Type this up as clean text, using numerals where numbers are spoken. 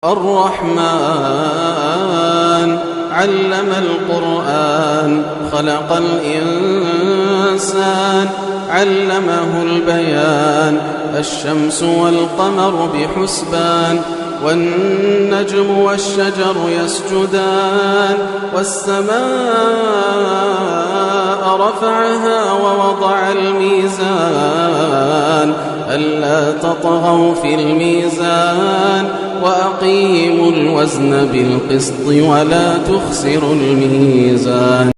الرحمن علم القرآن خلق الإنسان علمه البيان الشمس والقمر بحسبان والنجم والشجر يسجدان والسماء رفعها ووضع الميزان ألا تطغوا في الميزان وأقيموا الوزن بالقسط ولا تخسروا الميزان.